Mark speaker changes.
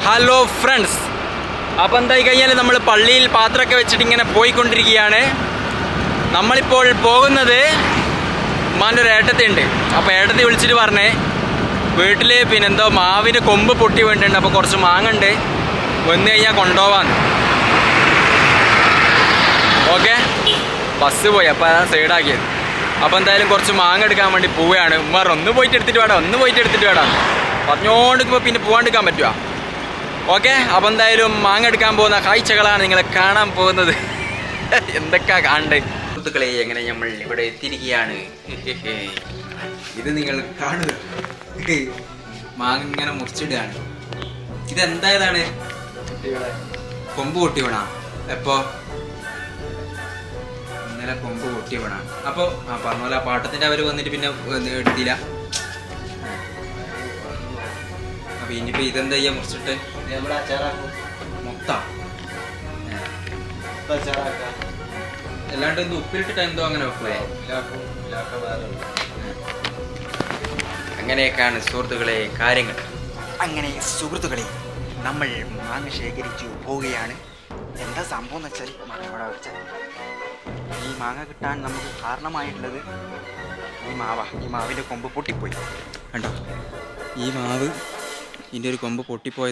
Speaker 1: Hello friends, അപ്പോൾ എന്തായി കഴിഞ്ഞാൽ നമ്മൾ പള്ളിയിൽ പാത്രമൊക്കെ വെച്ചിട്ട് ഇങ്ങനെ പോയിക്കൊണ്ടിരിക്കുകയാണ്. നമ്മളിപ്പോൾ പോകുന്നത് ഉമ്മാൻ്റെ ഒരു ഏട്ടത്തിയുണ്ട്. അപ്പോൾ ഏട്ടത്തി വിളിച്ചിട്ട് പറഞ്ഞേ വീട്ടിൽ പിന്നെന്തോ മാവിന് കൊമ്പ് പൊട്ടി വേണ്ടിയിട്ടുണ്ട്, അപ്പോൾ കുറച്ച് മാങ്ങുണ്ട്, വന്നു കഴിഞ്ഞാൽ കൊണ്ടുപോവാന്ന്. ഓക്കെ, ബസ് പോയി, അപ്പോൾ അതാണ് സൈഡാക്കിയത്. അപ്പോൾ എന്തായാലും കുറച്ച് മാങ്ങ എടുക്കാൻ വേണ്ടി പോവുകയാണ്. ഉമ്മ ഒന്ന് പോയിട്ട് എടുത്തിട്ട് വേടാം പറഞ്ഞുകൊണ്ടിരിക്കുമ്പോൾ പിന്നെ പോകാണ്ടിരിക്കാൻ പറ്റുക. ഓക്കെ, അപ്പോൾ എന്തായാലും മാങ്ങ എടുക്കാൻ പോകുന്ന കാഴ്ചകളാണ് നിങ്ങളെ കാണാൻ പോകുന്നത്. എന്തൊക്കെയാ കാണണ്ടേ സുഹൃത്തുക്കളെ, എങ്ങനെ നമ്മൾ ഇവിടെ എത്തിയിരിക്കുകയാണ്. ഇത് നിങ്ങൾ കാണുക, മാങ്ങ ഇങ്ങനെ മുറിച്ചിടുകയാണ്. ഇതെന്തായതാണ്? കൊമ്പ് പൊട്ടി വീണാ? എപ്പോ? ഇന്നലെ കൊമ്പ് പൊട്ടി വീണാ. അപ്പോൾ പറഞ്ഞ പോലെ ആ പാട്ടത്തിൻ്റെ അവർ വന്നിട്ട് പിന്നെ എടുത്തില്ല. അപ്പൊ ഇനിയിപ്പോ ഇതെന്താ ചെയ്യാ മുറിച്ചിട്ട് മൊത്തം അല്ലാണ്ട് എന്ത് ഉപ്പിലിട്ടിട്ട് എന്തോ അങ്ങനെ വെക്കുവേ? അങ്ങനെയൊക്കെയാണ് സുഹൃത്തുക്കളെ കാര്യങ്ങൾ. അങ്ങനെ സുഹൃത്തുക്കളെ, നമ്മൾ മാങ്ങ ശേഖരിച്ചു പോവുകയാണ്. എന്താ സംഭവം എന്ന് വെച്ചാൽ മാങ്ങ വെച്ചാൽ ഈ മാങ്ങ കിട്ടാൻ നമുക്ക് കാരണമായിട്ടുള്ളത് ഈ മാവിൻ്റെ കൊമ്പ് പൊട്ടിപ്പോയി. കണ്ടോ, ഈ മാവ് ഇതിൻ്റെ ഒരു കൊമ്പ് പൊട്ടിപ്പോയത്